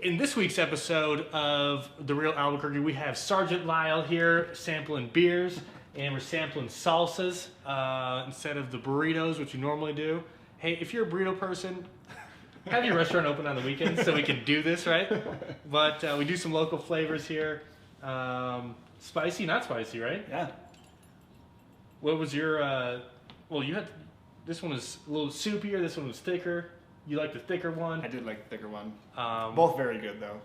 In this week's episode of The Real Albuquerque, we have Sergeant Lyle here sampling beers, and we're sampling salsas instead of the burritos, which we normally do. Hey, if you're a burrito person, have your restaurant open on the weekends so we can do this, right? But we do some local flavors here. Spicy, not spicy, right? Yeah. What was your, well, you had, this one was a little soupier, this one was thicker. You like the thicker one? I did like the thicker one. Both very good, though.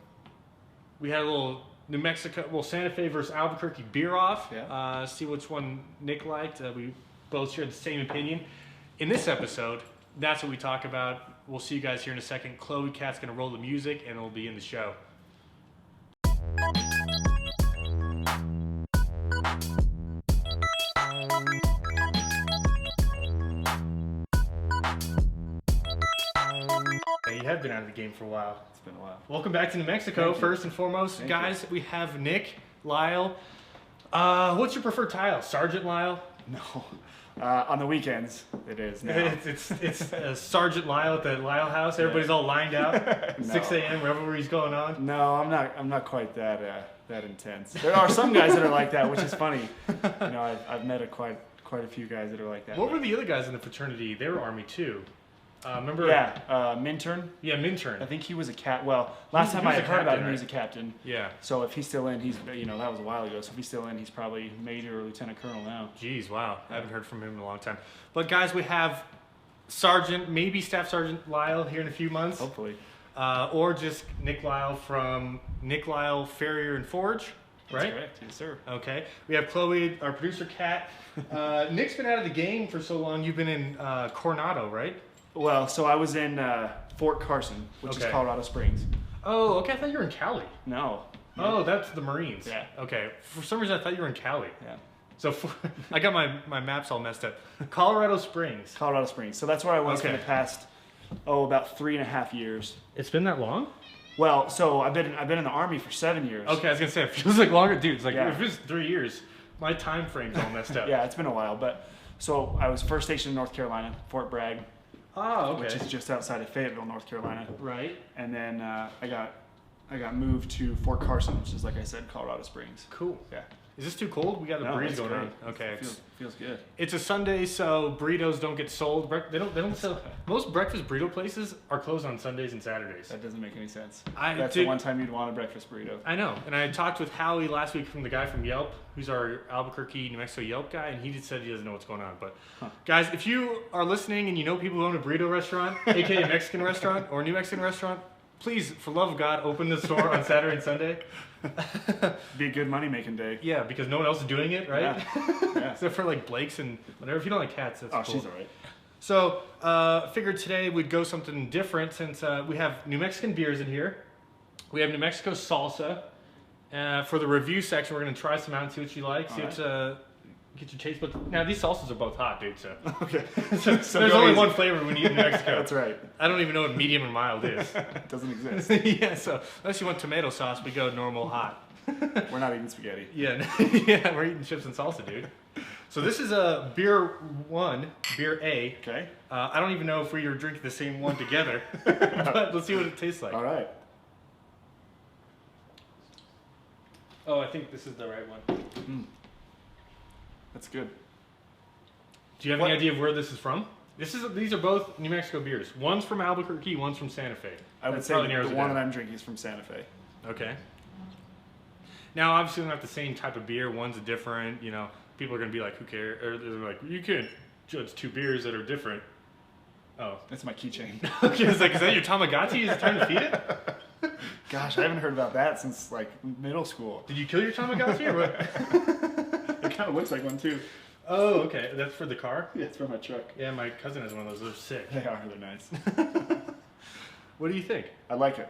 We had a little New Mexico, well, Santa Fe versus Albuquerque beer off. Yeah. See which one Nick liked. We both shared the same opinion. In this episode, that's what we talk about. We'll see you guys here in a second. Chloe Cat's going to roll the music, and it'll be in the show. You have been out of the game for a while. It's been a while. Welcome back to New Mexico. First and foremost, Thank guys, we have Nick Lyle. What's your preferred title? Sergeant Lyle? No. On the weekends, it is now. It's Sergeant Lyle at the Lyle house. Everybody's all lined out. No. 6 a.m. revelry's going on. No, I'm not quite that intense. There are some guys that are like that, which is funny. You know, I've met quite a few guys that are like that. What were the other guys in the fraternity? They were Army too. Remember? Yeah, Minturn. Yeah, Minturn. I think he was a cat. Well, last time I had heard about him, he was a captain. Yeah. So if he's still in, he's that was a while ago. So if he's still in, he's probably major or lieutenant colonel now. Jeez, wow. I haven't heard from him in a long time. But guys, we have Sergeant, maybe Staff Sergeant Lyle here in a few months. Hopefully. Or just Nick Lyle from Nick Lyle, Farrier, and Forge. Right? That's correct. Yes, sir. Okay. We have Chloe, our producer, Kat. Nick's been out of the game for so long. You've been in Coronado, right? Well, so I was in Fort Carson, which is Colorado Springs. Oh, okay. I thought you were in Cali. No. Oh, that's the Marines. Yeah. Okay. For some reason, I thought you were in Cali. Yeah. So I got my maps all messed up. Colorado Springs. Colorado Springs. So that's where I was for the past, about 3.5 years. It's been that long? Well, so I've been in the Army for 7 years. Okay, I was gonna say it feels like longer, dude. It's like Yeah. if it's 3 years, my time frame's all messed up. Yeah, it's been a while, but so I was first stationed in North Carolina, Fort Bragg. Oh, okay. Which is just outside of Fayetteville, North Carolina. Right. And then I got moved to Fort Carson, which is, like I said, Colorado Springs. Cool. Yeah. Is this too cold? We got the breeze going on. Okay. Feels good. It's a Sunday, so burritos don't get sold. They don't sell. Most breakfast burrito places are closed on Sundays and Saturdays. That doesn't make any sense. That's the one time you'd want a breakfast burrito. I know. And I talked with Howie last week from the guy from Yelp, who's our Albuquerque, New Mexico Yelp guy, and he just said he doesn't know what's going on. But guys, if you are listening and you know people who own a burrito restaurant, aka a Mexican restaurant or a New Mexican restaurant, please, for love of God, open the store on Saturday and Sunday. Be a good money-making day. Yeah, because no one else is doing it, right? Yeah. Except for like Blake's and whatever. If you don't like cats, that's cool. She's all right. So, figured today we'd go something different since we have New Mexican beers in here. We have New Mexico salsa. For the review section, we're going to try some out and see what you like. See what get your taste buds. Now, these salsas are both hot, dude. So okay. so there's only one flavor when you eat in New Mexico. That's right. I don't even know what medium and mild is. It doesn't exist. Yeah, so unless you want tomato sauce, we go normal hot. We're not eating spaghetti. Yeah, yeah, we're eating chips and salsa, dude. So this is a beer A. Okay. I don't even know if we were drinking the same one together, but let's see what it tastes like. All right. Oh, I think this is the right one. That's good. Do you have any idea of where this is from? These are both New Mexico beers. One's from Albuquerque, one's from Santa Fe. I would say the one that I'm drinking is from Santa Fe. Okay. Now, obviously, we don't have the same type of beer. One's a different, people are going to be like, who cares? Or they're like, you can't judge two beers that are different. Oh. That's my keychain. Okay, it's like, is that your Tamagotchi? Is it time to feed it? Gosh, I haven't heard about that since, like, middle school. Did you kill your Tamagotchi or what? It kind of looks like one, too. Oh, okay. That's for the car? Yeah, it's for my truck. Yeah, my cousin has one of those. They're sick. They are. They're nice. What do you think? I like it.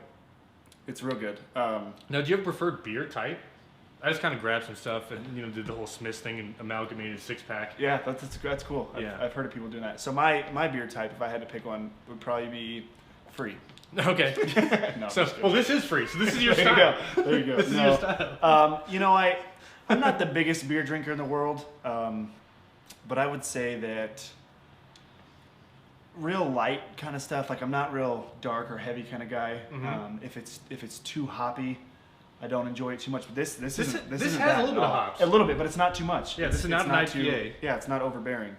It's real good. Now, do you have a preferred beer type? I just kind of grabbed some stuff and did the whole Smiths thing and amalgamated 6-pack. Yeah, that's cool. Yeah. I've heard of people doing that. So my beer type, if I had to pick one, would probably be free. Okay. No, so well, this is free. So this is your style. There you go. This is your style. I'm not the biggest beer drinker in the world, but I would say that real light kind of stuff. Like I'm not real dark or heavy kind of guy. Mm-hmm. If it's too hoppy, I don't enjoy it too much. But this has isn't a little that bit of hops. A little bit, but it's not too much. Yeah, this is not an IPA. Yeah, it's not overbearing.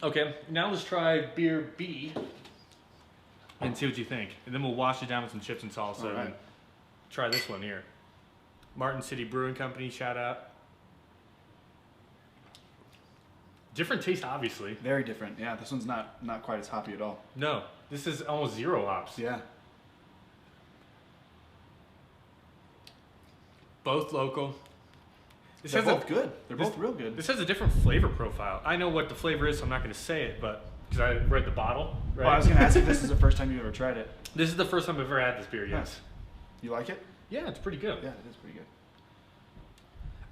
Okay, now let's try beer B and see what you think. And then we'll wash it down with some chips and salsa All right. and try this one here. Martin City Brewing Company, shout out. Different taste, obviously. Very different. Yeah, this one's not quite as hoppy at all. No, this is almost 0 hops. Yeah. Both local. This They're has both good. They're both real good. This has a different flavor profile. I know what the flavor is, so I'm not going to say it, but because I read the bottle. Right? Well, I was going to ask if this is the first time you've ever tried it. This is the first time I've ever had this beer. Yes. Nice. You like it? Yeah, it's pretty good. Yeah, it is pretty good.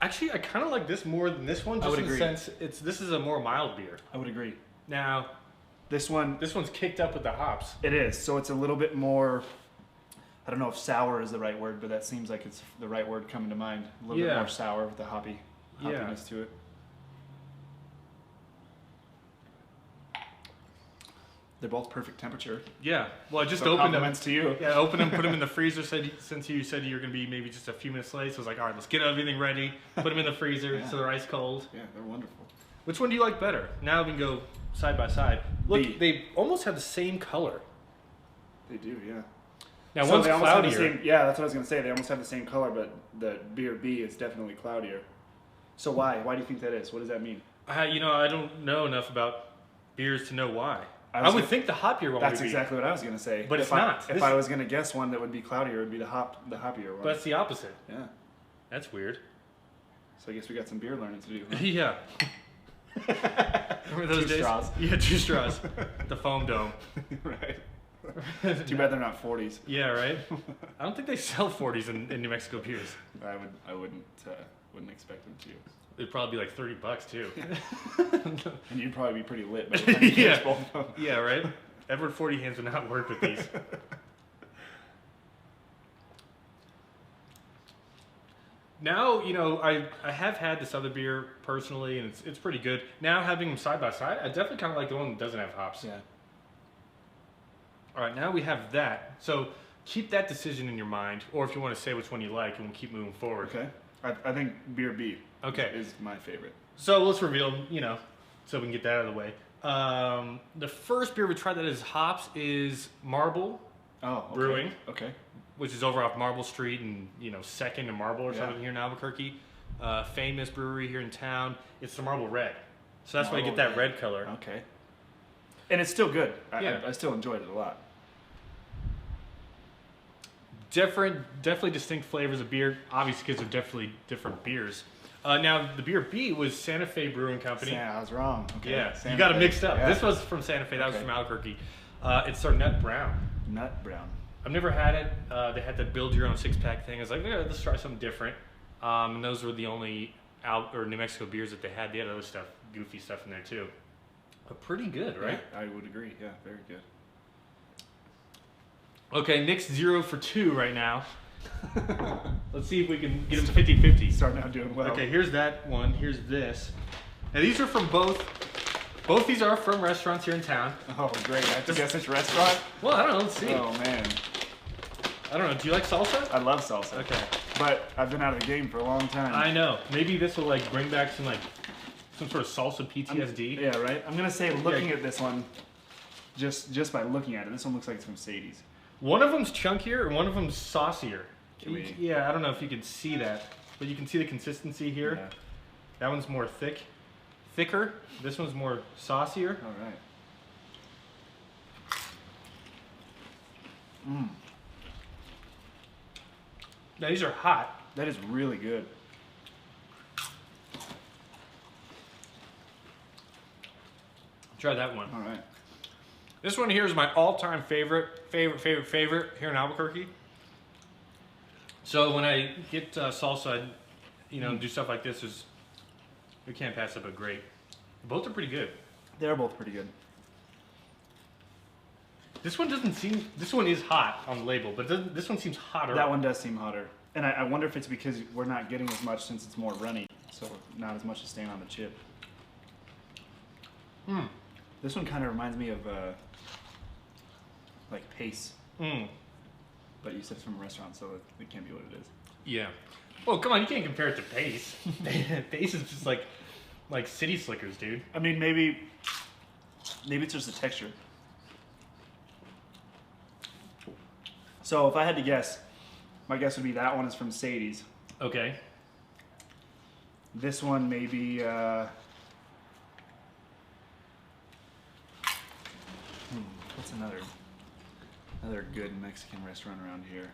Actually, I kind of like this more than this one. Just I would in agree. the sense this is a more mild beer. I would agree. Now, This one's kicked up with the hops. It is. So it's a little bit more. I don't know if sour is the right word, but that seems like it's the right word coming to mind. A little bit more sour with the hoppiness to it. They're both perfect temperature. Yeah. Well, I just So opened them. compliments to you. Yeah, opened them, put them in the freezer. Since you said you were going to be maybe just a few minutes late, so I was like, all right, let's get everything ready. Put them in the freezer so they're ice cold. Yeah, they're wonderful. Which one do you like better? Now we can go side by side. Look, B. they almost have the same color. They do, yeah. Now So one's they almost have the cloudier. same, yeah, that's what I was going to say. They almost have the same color, but the beer B is definitely cloudier. So why? Why do you think that is? What does that mean? I don't know enough about beers to know why. I was would gonna- think the hoppier one That's would be. exactly what I was going to say. But if it's not. If I was going to guess one that would be cloudier, it would be the hoppier one. But it's the opposite. Yeah. That's weird. So I guess we got some beer learning to do. Huh? Yeah. Remember those Two days? straws. Yeah, 2 straws. The foam dome. Right. Too bad they're not 40s. Yeah, right? I don't think they sell 40s in New Mexico beers. I wouldn't expect them to. It'd probably be like $30 too. And you'd probably be pretty lit by the time you finish both of them. Yeah, right? Edward 40 hands would not work with these. Now, I have had this other beer personally, and it's pretty good. Now having them side by side, I definitely kind of like the one that doesn't have hops. Yeah. All right, now we have that. So keep that decision in your mind, or if you want to say which one you like, and we'll keep moving forward. Okay. I think beer B Okay. is my favorite. So let's reveal, so we can get that out of the way. The first beer we tried that is hops is Marble Oh, okay. Brewing. Okay. Which is over off Marble Street and, 2nd and Marble or Yeah. something here in Albuquerque. Famous brewery here in town. It's the Marble Red. So that's why you get Marble that red color. Okay. And it's still good. Yeah. I still enjoyed it a lot. Definitely distinct flavors of beer. Obviously, because they're definitely different beers. Now, the beer B was Santa Fe Brewing Company. Yeah, I was wrong. Okay. Yeah, Santa you got it Fe. mixed up. Yeah. This was from Santa Fe. That was Okay. from Albuquerque. It's their Nut Brown. Nut brown. I've never had it. They had the build your own 6-pack thing. I was like, yeah, let's try something different. And those were the only New Mexico beers that they had. They had other stuff, goofy stuff in there too. But pretty good, right? Yeah, I would agree. Yeah, very good. Okay, Nick's 0 for 2 right now. Let's see if we can get him 50-50. Starting out doing well. Okay, here's that one. Here's this. Now these are from both these are from restaurants here in town. Oh, great. I have to guess which restaurant? Well, I don't know. Let's see. Oh, man. I don't know. Do you like salsa? I love salsa. Okay. But I've been out of the game for a long time. I know. Maybe this will like bring back some sort of salsa PTSD. Yeah, right? I'm going to say looking at this one, just by looking at it, this one looks like it's from Sadie's. One of them's chunkier and one of them's saucier. Can we- Yeah, I don't know if you can see that, but you can see the consistency here. Yeah. That one's more thicker. This one's more saucier. All right. Mmm. Now these are hot. That is really good. Try that one. All right. This one here is my all-time favorite here in Albuquerque. So when I get salsa, do stuff like this, we can't pass up a great. Both are pretty good. They're both pretty good. This one is hot on the label, but this one seems hotter. That one does seem hotter. And I wonder if it's because we're not getting as much since it's more runny, so not as much is staying on the chip. This one kind of reminds me of like pace. But you said it's from a restaurant, so it can't be what it is. Yeah. Well, come on, you can't compare it to Pace. Pace is just like City Slickers, dude. I mean, maybe it's just the texture. So if I had to guess, my guess would be that one is from Sadie's. Okay. This one maybe. What's another good Mexican restaurant around here?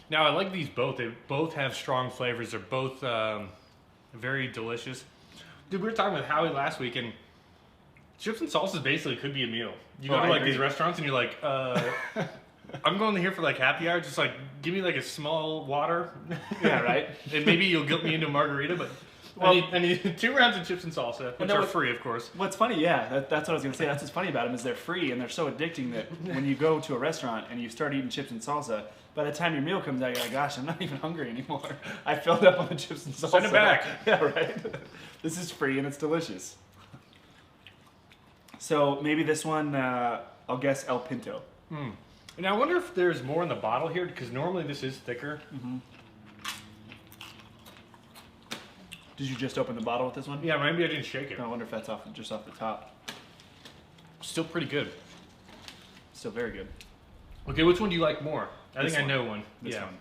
Now, I like these both. They both have strong flavors. They're both very delicious. Dude, we were talking with Howie last week, and chips and salsas basically could be a meal. You go to like these restaurants, and you're like, I'm going here for like happy hour. Just like give me like a small water. Yeah, right. And maybe you'll guilt me into a margarita, but I need 2 rounds of chips and salsa, which are free, of course. What's funny, that's what I was gonna say. That's what's funny about them is they're free and they're so addicting that when you go to a restaurant and you start eating chips and salsa, by the time your meal comes out, you're like, gosh, I'm not even hungry anymore. I filled up on the chips and salsa. Send it back. Yeah, right. This is free and it's delicious. So maybe this one, I'll guess El Pinto. Now I wonder if there's more in the bottle here, because normally this is thicker. Did you just open the bottle with this one? Yeah, maybe I didn't shake it. I wonder if that's just off the top. Still pretty good. Still very good. Okay, which one do you like more? I think This I know one. This Yeah. one.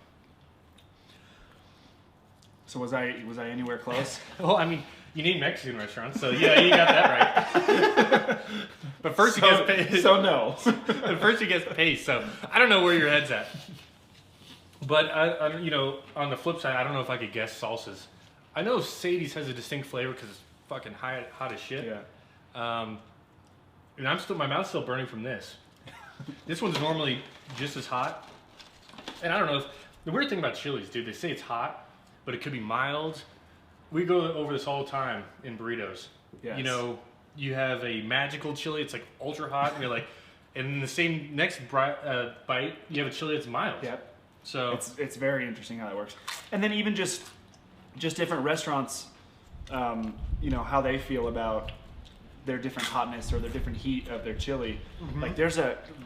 So was I anywhere close? Well, I mean, you need Mexican restaurants, so yeah, you got that right. But first you guess pace. So no. But first you guess pace. So I don't know where your head's at. But I, you know, on the flip side, I don't know if I could guess salsas. I know Sadie's has a distinct flavor because it's fucking hot as shit. Yeah. And my mouth's still burning from this. This one's normally just as hot. And I don't know if, the weird thing about chilies, dude, they say it's hot, but it could be mild. We go over this all the time in burritos. Yes. You know, you have a magical chili, it's like ultra hot, and you're like, and in the same next bite, you have a chili that's mild. Yep. So it's very interesting how that works. And then even just different restaurants, you know, how they feel about their different hotness or their different heat of their chili. Like there's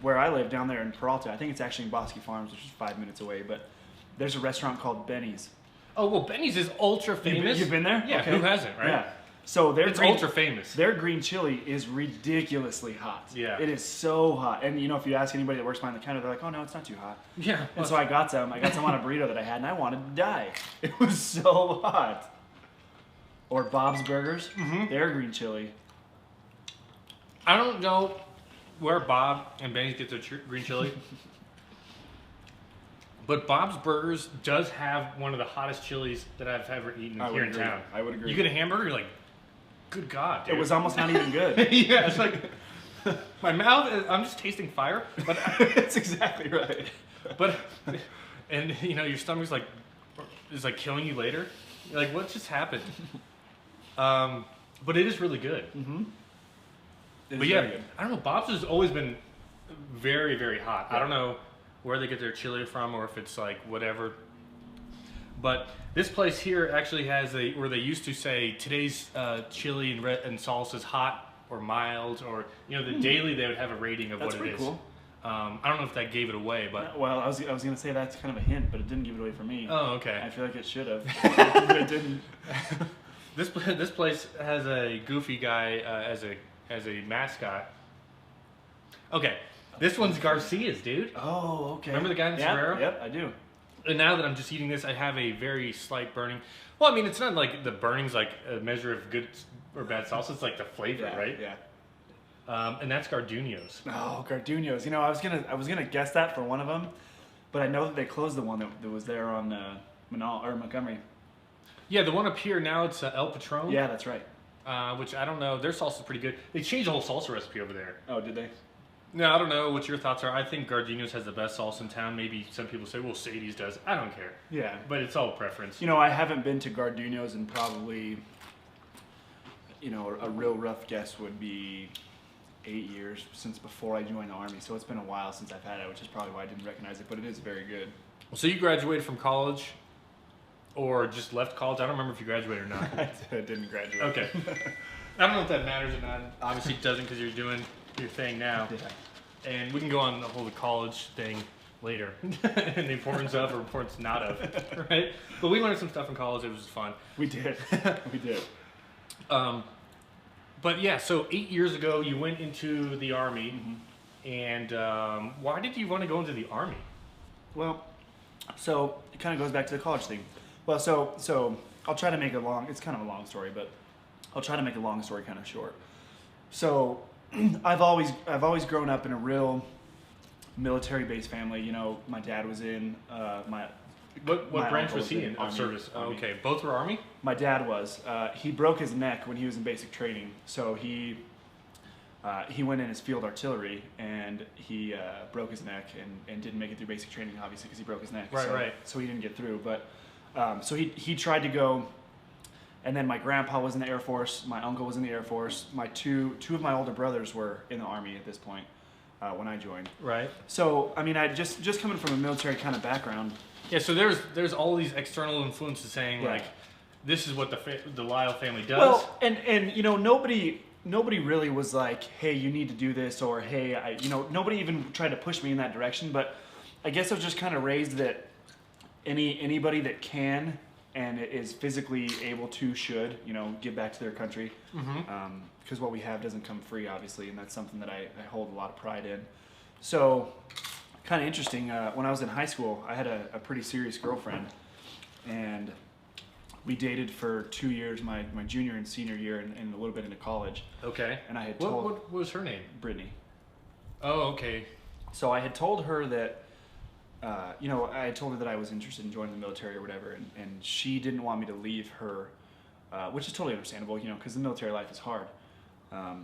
where I live down there in Peralta, I think it's actually in Bosque Farms, which is 5 minutes away, but there's a restaurant called Benny's. Oh, well, Benny's is ultra famous. You've been there? Yeah, Okay. who hasn't, right? Yeah. So it's ultra famous. Their green chili is ridiculously hot. Yeah. It is so hot. And you know, if you ask anybody that works behind the counter, they're like, oh no, it's not too hot. Yeah. And so I got some on a burrito that I had and I wanted to die. It was so hot. Or Bob's Burgers, their green chili. I don't know where Bob and Benny's get their green chili. But Bob's Burgers does have one of the hottest chilies that I've ever eaten here in town. I would agree. You get a hamburger, you're like, good God, dude. It was almost not even good. Yeah, it's like, my mouth, I'm just tasting fire. But That's exactly right. But, and you know, your stomach's like, is like killing you later. You're like, what just happened? But it is really good. But yeah, good. I don't know. Bob's has always been very, very hot. Yeah. I don't know where they get their chili from or if it's like whatever. But this place here actually has where they used to say today's chili and salsa is hot or mild, or you know, the daily they would have a rating of That's what it is. pretty cool. I don't know if that gave it away, but Well, I was gonna say that's kind of a hint, but it didn't give it away for me. oh, okay. I feel like it should have. But it didn't. This place has a goofy guy as a mascot. Okay, this one's Garcia's, dude. Oh, okay. Remember the guy in the sombrero? Yep, I do. And now that I'm just eating this, I have a very slight burning. Well, I mean, it's not like the burning's like a measure of good or bad salsa. It's like the flavor, right? Yeah. And that's Garduño's. Oh, Garduño's. You know, I was gonna guess that for one of them, but I know that they closed the one that was there on Montgomery. Yeah, the one up here now it's El Patron. Yeah, that's right. Which I don't know. Their salsa's pretty good. They changed the whole salsa recipe over there. Oh, did they? No, I don't know what your thoughts are. I think Garduño's has the best salsa in town. Maybe some people say, well, Sadie's does. I don't care. Yeah. But it's all preference. You know, I haven't been to Garduño's in probably, you know, a real rough guess would be 8 years since before I joined the Army. So it's been a while since I've had it, which is probably why I didn't recognize it, but it is very good. So you graduated from college or just left college? I don't remember if you graduated or not. I didn't graduate. Okay. I don't know if that matters or not. Obviously it doesn't because you're doing your thing now. Yeah. And we can go on the whole college thing later. And the importance of or importance not of, right? But we learned some stuff in college. It was fun. We did. We did. But yeah, so 8 years ago you went into the Army. Mm-hmm. And why did you want to go into the Army? Well, so it kind of goes back to the college thing. Well, so I'll try to make it long. It's kind of a long story, but I'll try to make a long story kind of short. So I've always grown up in a real military-based family. You know, my dad was in my. What my branch uncle was he in Army, of service? Oh, Army. okay, both were Army? My dad was. He broke his neck when he was in basic training, so he went in as field artillery, and he broke his neck and didn't make it through basic training, obviously, because he broke his neck. Right, so, right. So he didn't get through. But so he tried to go, and then my grandpa was in the Air Force. My uncle was in the Air Force. My two of my older brothers were in the Army at this point when I joined. Right. So I mean, I just coming from a military kind of background. Yeah. So there's all these external influences saying Yeah. like, this is what the Lyle family does. Well, and you know nobody really was like, hey, you need to do this, or hey, nobody even tried to push me in that direction. But I guess I was just kind of raised that anybody that can and is physically able to should, give back to their country. Mm-hmm. Because what we have doesn't come free, obviously, and that's something that I hold a lot of pride in. So, kind of interesting, when I was in high school, I had a pretty serious girlfriend, and we dated for 2 years, my junior and senior year, and a little bit into college. Okay. And I had What told was her name? Brittany. Oh, okay. So I had told her that, I had told her that I was interested in joining the military or whatever, and she didn't want me to leave her, which is totally understandable, because the military life is hard. I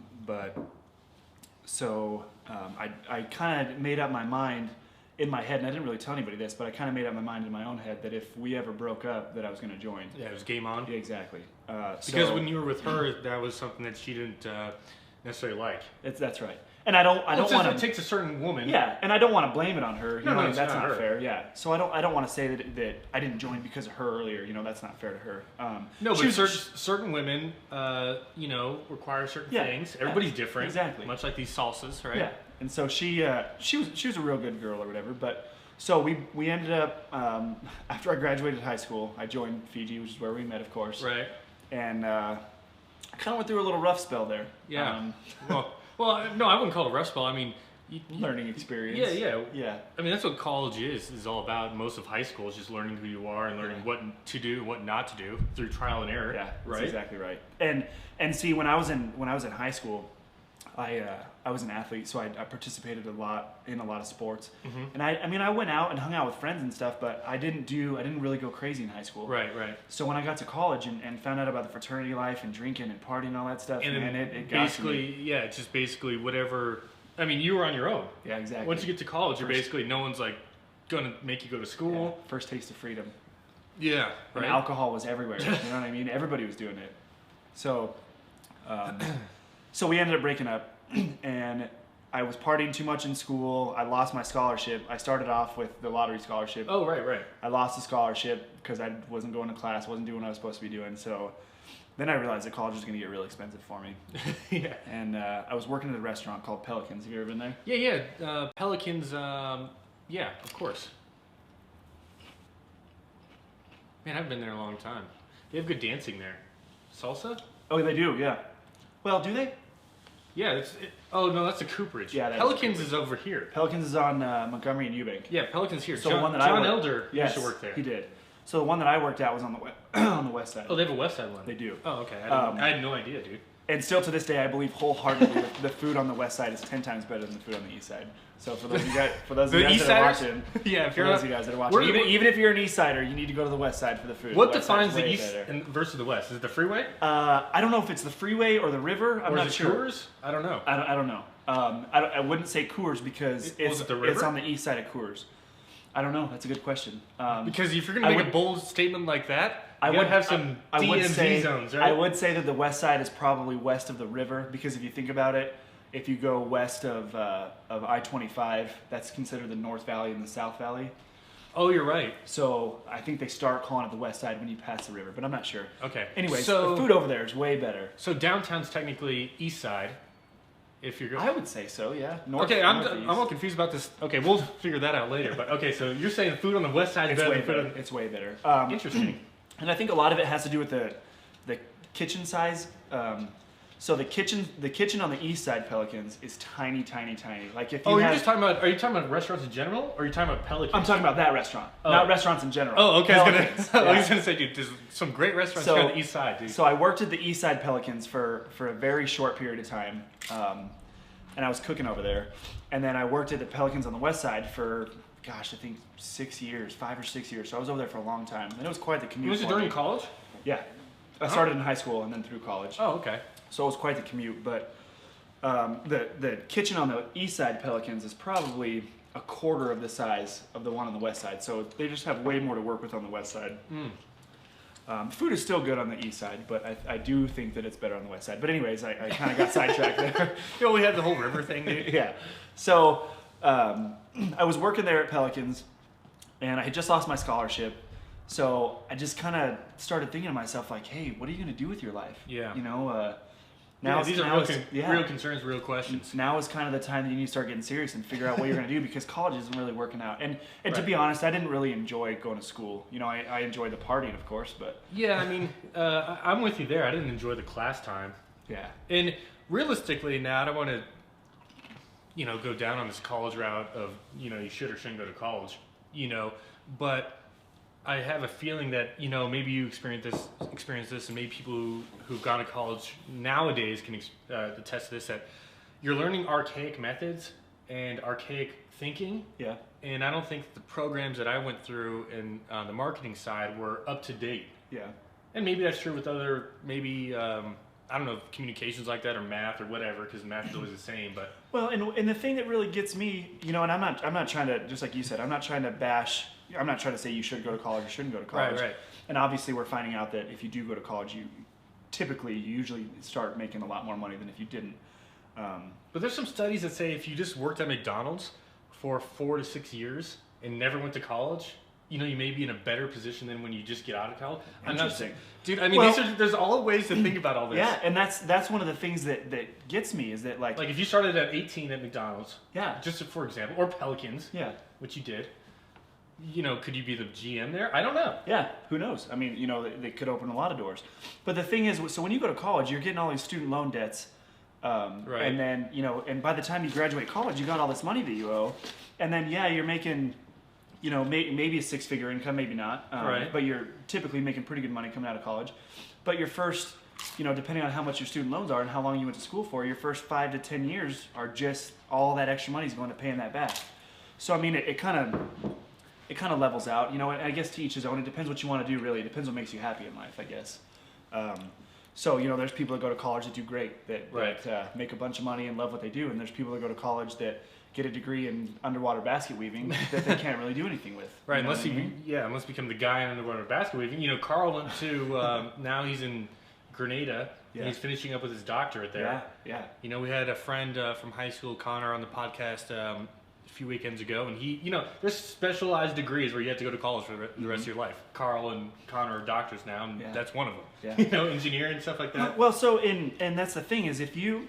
kind of made up my mind in my head, and I didn't really tell anybody this, but I kind of made up my mind in my own head that if we ever broke up, that I was going to join. Yeah, it was game on. Yeah, exactly. Because when you were with her, that was something that she didn't necessarily like. That's right. And I don't want to. It takes a certain woman. Yeah, and I don't want to blame it on her. No, that's not her. fair. Yeah, so I don't want to say that I didn't join because of her earlier. That's not fair to her. No, but certain women, require certain things. Everybody's different. Exactly. Much like these salsas, right? Yeah, and so she was a real good girl or whatever. But so we ended up after I graduated high school, I joined Fiji, which is where we met, of course. Right. And I kind of went through a little rough spell there. Yeah. Well, no, I wouldn't call it a rough spell. I mean, learning experience. Yeah. I mean, that's what college is all about. Most of high school is just learning who you are and learning what to do and what not to do through trial and error. Yeah, right. That's exactly right. And see, when I was in high school, I was an athlete, so I participated in a lot of sports. Mm-hmm. And I went out and hung out with friends and stuff, but I didn't really go crazy in high school. Right. So when I got to college and found out about the fraternity life and drinking and partying and all that stuff, and man, it got to me. It's just basically whatever. I mean, you were on your own. Yeah, exactly. Once you get to college, you're basically no one's like gonna make you go to school. Yeah, first taste of freedom. Yeah, right. And alcohol was everywhere. You know what I mean? Everybody was doing it. So, so we ended up breaking up, and I was partying too much in school. I lost my scholarship. I started off with the lottery scholarship. Oh, right. I lost the scholarship because I wasn't going to class, wasn't doing what I was supposed to be doing. So then I realized that college was going to get really expensive for me. Yeah. And I was working at a restaurant called Pelicans. Have you ever been there? Yeah. Pelicans, yeah, of course. Man, I've been there a long time. They have good dancing there. Salsa? Oh, they do, yeah. Well, do they? Yeah, oh no, that's a Cooperage. Yeah, Pelicans is over here. Pelicans is on Montgomery and Eubank. Yeah, Pelicans here. So John, the one that John I Elder used to work there. He did. So the one that I worked at was on the on the west side. Oh, they have a west side one. They do. Oh, okay. I had no idea, dude. And still to this day, I believe wholeheartedly the food on the west side is 10 times better than the food on the east side. So for those of you guys, that are watching, yeah, for those of you guys that are watching, even if you're an east sider, you need to go to the west side for the food. What defines the east versus the west? Is it the freeway? I don't know if it's the freeway or the river. I'm not sure. Coors? I don't know. I don't know. I wouldn't say Coors because it's on the east side of Coors. I don't know. That's a good question. Because if you're going to make a bold statement like that, you would have some DMZ zones, right? I would say that the west side is probably west of the river because if you think about it, if you go west of I-25, that's considered the North Valley and the South Valley. Oh, you're right. So I think they start calling it the West Side when you pass the river, but I'm not sure. Okay. Anyways, so the food over there is way better. So downtown's technically East Side. If you're I would say so, yeah. North, okay, I'm northeast. all confused about this. Okay, we'll figure that out later. But okay, so you're saying food on the West Side is It's better way than food better. on... It's way better. Interesting. And I think a lot of it has to do with the kitchen size. So the kitchen on the East Side Pelicans is tiny, tiny, tiny. Like if you you're just talking about? Are you talking about restaurants in general, or are you talking about Pelicans? I'm talking about that restaurant, not restaurants in general. Oh, okay. Pelicans, I was gonna say, dude, there's some great restaurants here on the East Side, dude. So I worked at the East Side Pelicans for a very short period of time, and I was cooking over there. And then I worked at the Pelicans on the West Side for, gosh, I think 5 or 6 years. So I was over there for a long time, and it was quite the commute. Was it during college? Yeah, I started in high school and then through college. Oh, okay. So it was quite the commute, but the kitchen on the East Side Pelicans is probably a quarter of the size of the one on the West Side. So they just have way more to work with on the West Side. Food is still good on the East Side, but I do think that it's better on the West Side. But anyways, I kind of got sidetracked there. You know, we had the whole river thing, dude. Yeah. So I was working there at Pelicans, and I had just lost my scholarship. So I just kind of started thinking to myself, like, hey, what are you going to do with your life? Yeah. You know, These are real concerns, real questions. Now is kind of the time that you need to start getting serious and figure out what you're going to do, because college isn't really working out. And to be honest, I didn't really enjoy going to school. You know, I enjoyed the partying, of course, but... Yeah, I mean, I'm with you there. I didn't enjoy the class time. Yeah. And realistically, now I don't want to, go down on this college route of, you should or shouldn't go to college, but I have a feeling that, maybe you experience this, and maybe people who've gone to college nowadays can attest to this, that you're learning archaic methods and archaic thinking. Yeah. And I don't think the programs that I went through in on the marketing side were up to date. Yeah. And maybe that's true with other, I don't know, communications like that, or math or whatever, because math is always the same. But well, and the thing that really gets me, and I'm not trying to, just like you said, I'm not trying to bash. I'm not trying to say you should go to college or shouldn't go to college. Right. And obviously, we're finding out that if you do go to college, you usually start making a lot more money than if you didn't. But there's some studies that say if you just worked at McDonald's for 4 to 6 years and never went to college, you may be in a better position than when you just get out of college. I'm not saying, dude. I mean, there's all ways to think about all this. Yeah, and that's one of the things that gets me, is that like if you started at 18 at McDonald's, yeah, just for example, or Pelicans, yeah, which you did. Could you be the GM there? I don't know. Yeah, who knows? I mean, they could open a lot of doors. But the thing is, so when you go to college, you're getting all these student loan debts. Right. And then, and by the time you graduate college, you got all this money that you owe. And then, yeah, you're making, maybe a 6-figure income, maybe not. Right. But you're typically making pretty good money coming out of college. But your first, depending on how much your student loans are and how long you went to school for, your first 5 to 10 years are just all that extra money is going to paying that back. So, I mean, it kind of levels out, I guess to each his own. It depends what you want to do, really. It depends what makes you happy in life, I guess. So, there's people that go to college that do great, that make a bunch of money and love what they do. And there's people that go to college that get a degree in underwater basket weaving that they can't really do anything with. Right, unless you become the guy in underwater basket weaving. Carl went to, now he's in Grenada. Yeah. And he's finishing up with his doctorate there. Yeah. We had a friend from high school, Connor, on the podcast a few weekends ago, and he, there's specialized degrees where you have to go to college for the rest of your life. Carl and Connor are doctors now, and that's one of them. Yeah. Engineering and stuff like that. Well, so and that's the thing, is if you,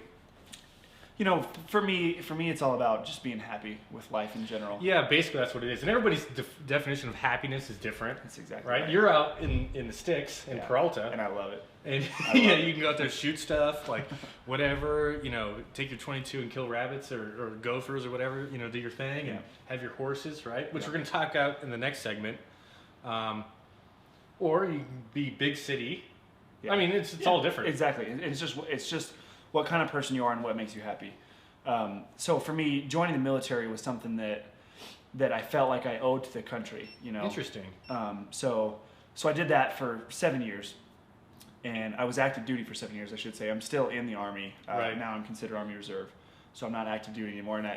for me, it's all about just being happy with life in general. Yeah, basically that's what it is. And everybody's definition of happiness is different. That's exactly right. You're out in the sticks in Peralta, and I love it. And you can go out there, shoot stuff, like whatever, take your 22 and kill rabbits or gophers or whatever, do your thing, and have your horses, right? Which we're going to talk about in the next segment. Or you can be big city. Yeah. I mean, it's all different. Exactly. It's just what kind of person you are and what makes you happy. So for me, joining the military was something that I felt like I owed to the country. Interesting. So I did that for 7 years. And I was active duty for 7 years, I should say. I'm still in the Army. Right. Now I'm considered Army Reserve. so I'm not active duty anymore, and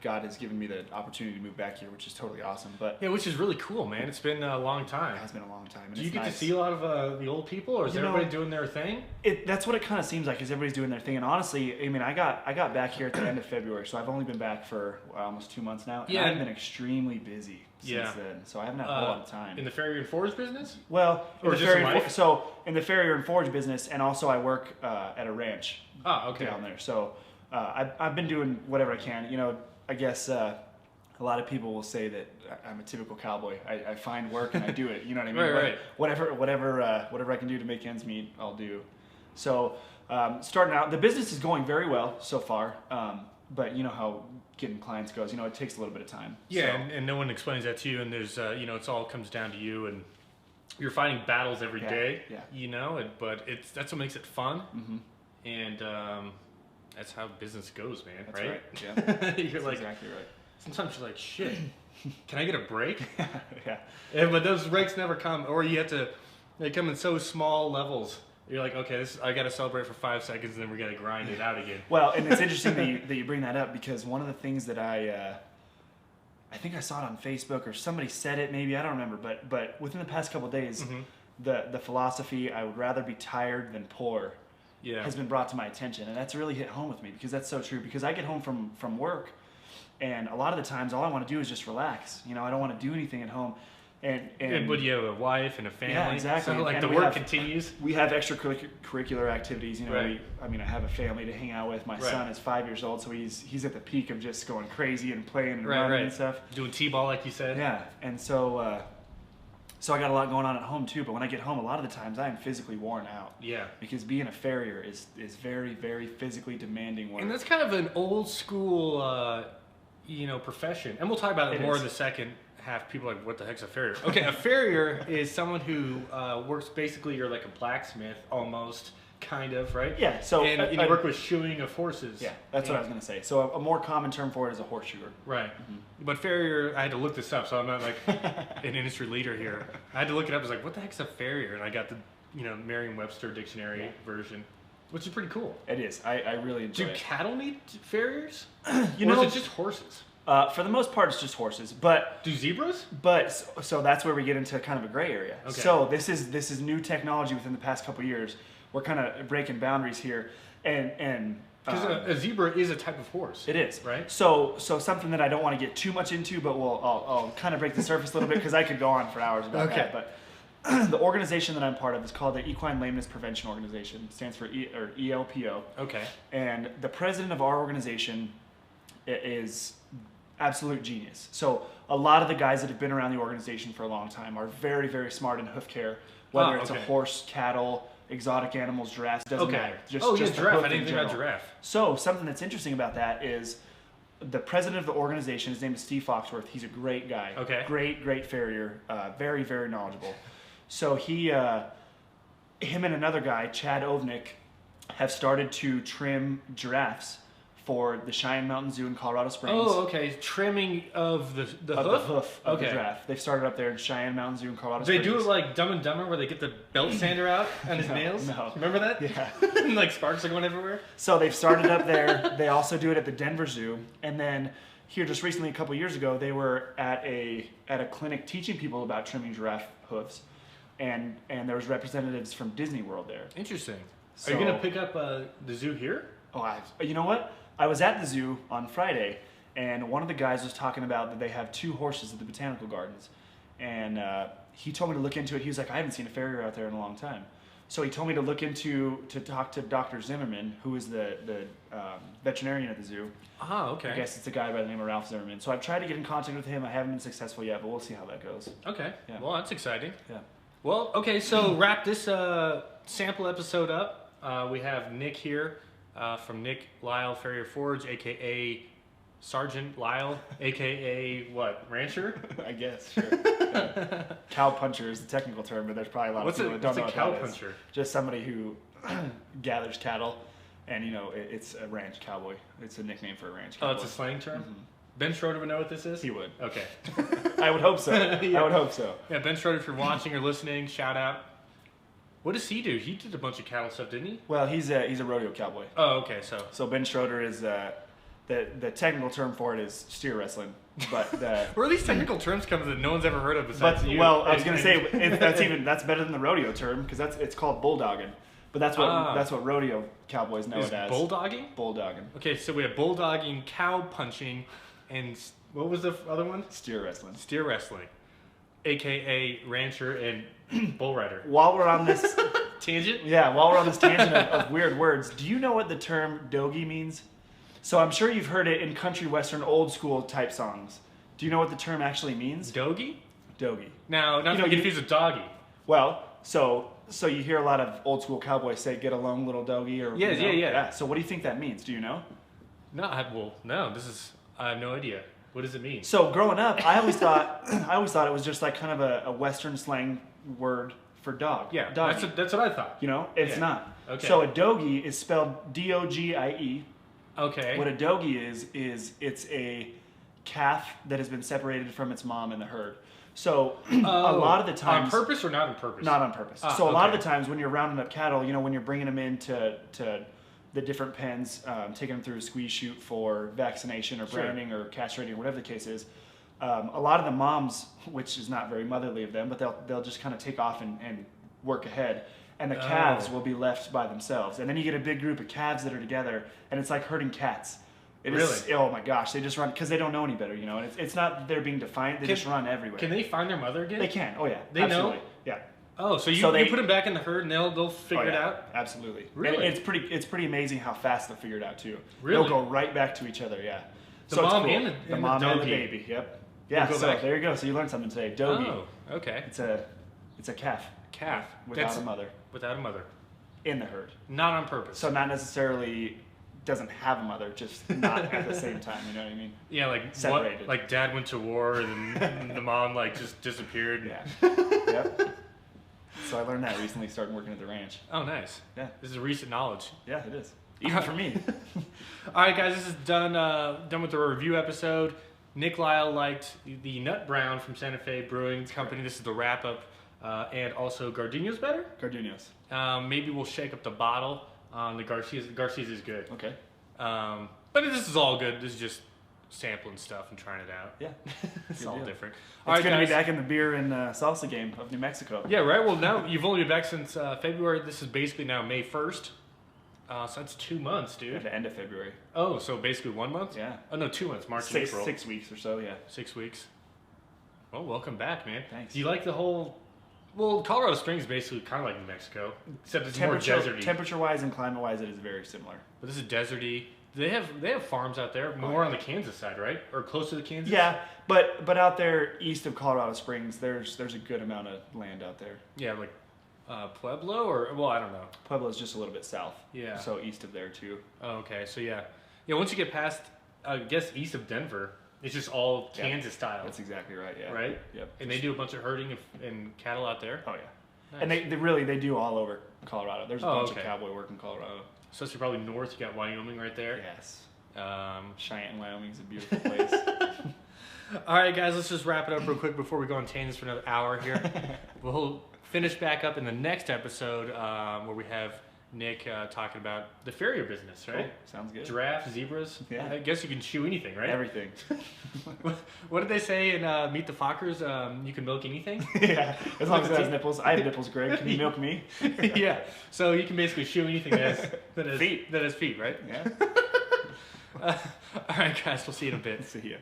God has given me the opportunity to move back here, which is totally awesome. But yeah, which is really cool, man. It's been a long time. it has been a long time. And Do you it's get nice. to see a lot of the old people, or is everybody doing their thing? That's what it kind of seems like, is everybody's doing their thing. And honestly, I mean, I got back here at the end of February, so I've only been back for almost 2 months now. And Yeah. I've been extremely busy since then, so I haven't had a whole lot of time. In the Farrier and Forge business? Well, Or just in life? so in the Farrier and Forge business, and also I work at a ranch Oh, okay. down there. So I've been doing whatever I can. You know, I guess a lot of people will say that I'm a typical cowboy. I find work and I do it. You know what I mean? Right. Whatever I can do to make ends meet, I'll do. So starting out, the business is going very well so far. But you know how getting clients goes. You know, it takes a little bit of time. Yeah, So, and no one explains that to you, and there's it's all comes down to you, and you're fighting battles every day. Yeah. You know, but that's what makes it fun, mhm. and that's how business goes, man. That's right? right. Yeah. You're That's like, exactly right. sometimes you're like, shit, can I get a break? Yeah. But those breaks never come, or you have to. They come in so small levels. You're like, okay, I got to celebrate for 5 seconds, and then we got to grind it out again. Well, and it's interesting that you bring that up, because one of the things that I think I saw it on Facebook, or somebody said it, maybe, I don't remember, but within the past couple of days, the philosophy, I would rather be tired than poor, has been brought to my attention, and that's really hit home with me, because that's so true. Because I get home from work, and a lot of the times all I want to do is just relax. You know, I don't want to do anything at home. But you have a wife and a family. Yeah, exactly. So like And the we work have- continues. We have extracurricular activities. You know, Right. I have a family to hang out with. My son is 5 years old, so he's at the peak of just going crazy and playing and running and stuff. Doing t-ball, like you said. Yeah, and so I got a lot going on at home too. But when I get home, a lot of the times I am physically worn out. Yeah. Because being a farrier is very, very physically demanding work. And that's kind of an old school, profession. And we'll talk about it more is. in the second half. People are like, what the heck's a farrier? Okay, a farrier is someone who works, basically, you're like a blacksmith almost, kind of, right? Yeah, so... And you work with shoeing of horses. Yeah, that's what I was going to say. So a more common term for it is a horseshoer. Right. But farrier, I had to look this up, so I'm not like an industry leader here. I had to look it up. I was like, what the heck's a farrier? And I got the, Merriam-Webster dictionary version, which is pretty cool. It is. I really enjoy it. Do cattle need farriers? Or Is it just horses? For the most part, it's just horses. But Do zebras? so that's where we get into kind of a gray area. Okay. So this is new technology within the past couple of years. We're kind of breaking boundaries here, and Because a zebra is a type of horse. it is Right. So something that I don't want to get too much into, but I'll kind of break the surface a little bit, because I could go on for hours about that. But the organization that I'm part of is called the Equine Lameness Prevention Organization. It stands for ELPO. Okay. And the president of our organization is absolute genius. So a lot of the guys that have been around the organization for a long time are very, very smart in hoof care, whether it's a horse, cattle, exotic animals, giraffes, doesn't matter. Just the giraffe. hoof I in didn't think about general. giraffe. So something that's interesting about that is the president of the organization, his name is Steve Foxworth. He's a great guy. Okay. Great farrier. Very, very knowledgeable. So him and another guy, Chad Ovnick, have started to trim giraffes for the Cheyenne Mountain Zoo in Colorado Springs. Oh, okay. Trimming of the hoof? The hoof of the giraffe. They've started up there in Cheyenne Mountain Zoo in Colorado They Springs. do it like Dumb and Dumber, where they get the belt sander out on his nails? No. Remember that? Yeah. And like sparks are going everywhere? So they've started up there. They also do it at the Denver Zoo. And then here just recently, a couple years ago, they were at a clinic teaching people about trimming giraffe hoofs. And there was representatives from Disney World there. Interesting. So, Are you going to pick up the zoo here? Oh, you know what? I was at the zoo on Friday, and one of the guys was talking about that they have 2 horses at the botanical gardens. And he told me to look into it. He was like, I haven't seen a farrier out there in a long time. So he told me to talk to Dr. Zimmerman, who is the veterinarian at the zoo. Oh, okay. I guess it's a guy by the name of Ralph Zimmerman. So I've tried to get in contact with him. I haven't been successful yet, but we'll see how that goes. Okay. Yeah. Well, that's exciting. Yeah. Well, okay, so wrap this sample episode up. We have Nick here from Nick Lyle Farrier Forge, a.k.a. Sergeant Lyle, a.k.a. what, rancher? I guess, sure. Yeah. Cow puncher is the technical term, but there's probably a lot of people that don't know what cow that is. puncher? Just somebody who gathers cattle, and it's a ranch cowboy. It's a nickname for a ranch cowboy. Oh, it's a slang term? Ben Schroeder would know what this is? He would. Okay. I would hope so. Yeah. I would hope so. Yeah, Ben Schroeder, if you're watching or listening, shout out. What does he do? He did a bunch of cattle stuff, didn't he? Well, he's a rodeo cowboy. Oh, okay, so. So Ben Schroeder is the technical term for it is steer wrestling, but Where are these technical terms come that no one's ever heard of besides you? well, I was gonna say that's better than the rodeo term because it's called bulldogging, but that's what rodeo cowboys know it as. Bulldogging? Bulldogging. Okay, so we have bulldogging, cow punching, and what was the other one? Steer wrestling. Steer wrestling, aka rancher and bull rider. While we're on this tangent, while we're on this tangent of weird words, do you know what the term dogie means? So I'm sure you've heard it in country western old school type songs. Do you know what the term actually means? Dogie? Dogie. Now, not to be confused with doggy. Well, so you hear a lot of old school cowboys say, "Get along, little doggy," or yeah. So what do you think that means? Do you know? No, I have no idea. What does it mean? So growing up, I always thought it was just like kind of a western slang word for dog. Yeah, doggy. that's what I thought. You know, it's not. Okay. So a dogie is spelled D-O-G-I-E. Okay. What a dogie is it's a calf that has been separated from its mom in the herd. So a lot of the times, on purpose or not on purpose? Not on purpose. So a lot of the times when you're rounding up cattle, you know, when you're bringing them into the different pens, taking them through a squeeze chute for vaccination or branding or castrating or whatever the case is, a lot of the moms, which is not very motherly of them, but they'll just kind of take off and work ahead. And the calves will be left by themselves. And then you get a big group of calves that are together, and it's like herding cats. Oh my gosh, they just run because they don't know any better, you know. And it's not that they're being defiant; they just run everywhere. Can they find their mother again? They can. Oh yeah, they absolutely. know. Yeah. Oh, so you put them back in the herd and they'll figure it out? Absolutely. Really? And it's pretty amazing how fast they'll figure it out too. Really? They'll go right back to each other. Yeah. The mom cool. and the mom and the doggy. baby. Yep. Yeah. So there you go. So you learned something today. Dogie. Oh, okay. It's a calf. Calf without a mother. Without a mother. In the herd. Not on purpose. So not necessarily doesn't have a mother, just not at the same time. You know what I mean? Yeah, like separated. Like dad went to war and the mom like just disappeared. Yeah. Yep. So I learned that recently, starting working at the ranch. Oh, nice. Yeah. This is recent knowledge. Yeah, it is. Even for me. All right, guys, this is done with the review episode. Nick Lyle liked the Nut Brown from Santa Fe Brewing Company. This is the wrap up. And also Garduño's better? Garduño's. Maybe we'll shake up the bottle. The Garcia's is good. Okay. But this is all good. This is just sampling stuff and trying it out. Yeah. It's all different. It's going to be back in the beer and salsa game of New Mexico. Yeah, right. Well, now you've only been back since February. This is basically now May 1st. So that's 2 months, dude. At the end of February. Oh, so basically 1 month? Yeah. Oh, no, 2 months. March and April. 6 weeks or so, yeah. 6 weeks. Well, welcome back, man. Thanks. Do you like the whole... Well, Colorado Springs is basically kind of like New Mexico, except it's more deserty. Temperature-wise and climate-wise, it is very similar. But this is deserty. They have farms out there, more on the Kansas side, right? Or close to the Kansas? Yeah, but out there east of Colorado Springs, there's a good amount of land out there. Yeah, like Pueblo or, well, I don't know. Pueblo's just a little bit south. Yeah. So east of there, too. Oh, okay. So, yeah. Yeah, once you get past, I guess, east of Denver, it's just all Kansas style. That's exactly right, yeah. Right? Yep. And they do a bunch of herding and cattle out there? Oh, yeah. Nice. And they do all over Colorado. There's a bunch of cowboy work in Colorado. So you're probably north, you got Wyoming right there? Yes. Cheyenne, Wyoming's a beautiful place. All right, guys, let's just wrap it up real quick before we go on tangents for another hour here. We'll finish back up in the next episode where we have Nick talking about the Farrier business, right? Cool. Sounds good. Giraffes, zebras. Yeah. I guess you can shoe anything, right? Everything. What did they say in Meet the Fockers? You can milk anything? Yeah, as long as it has nipples. I have nipples, Greg. Can you milk me? Yeah. So you can basically shoe anything that has feet, right? Yeah. All right, guys. We'll see you in a bit. See ya.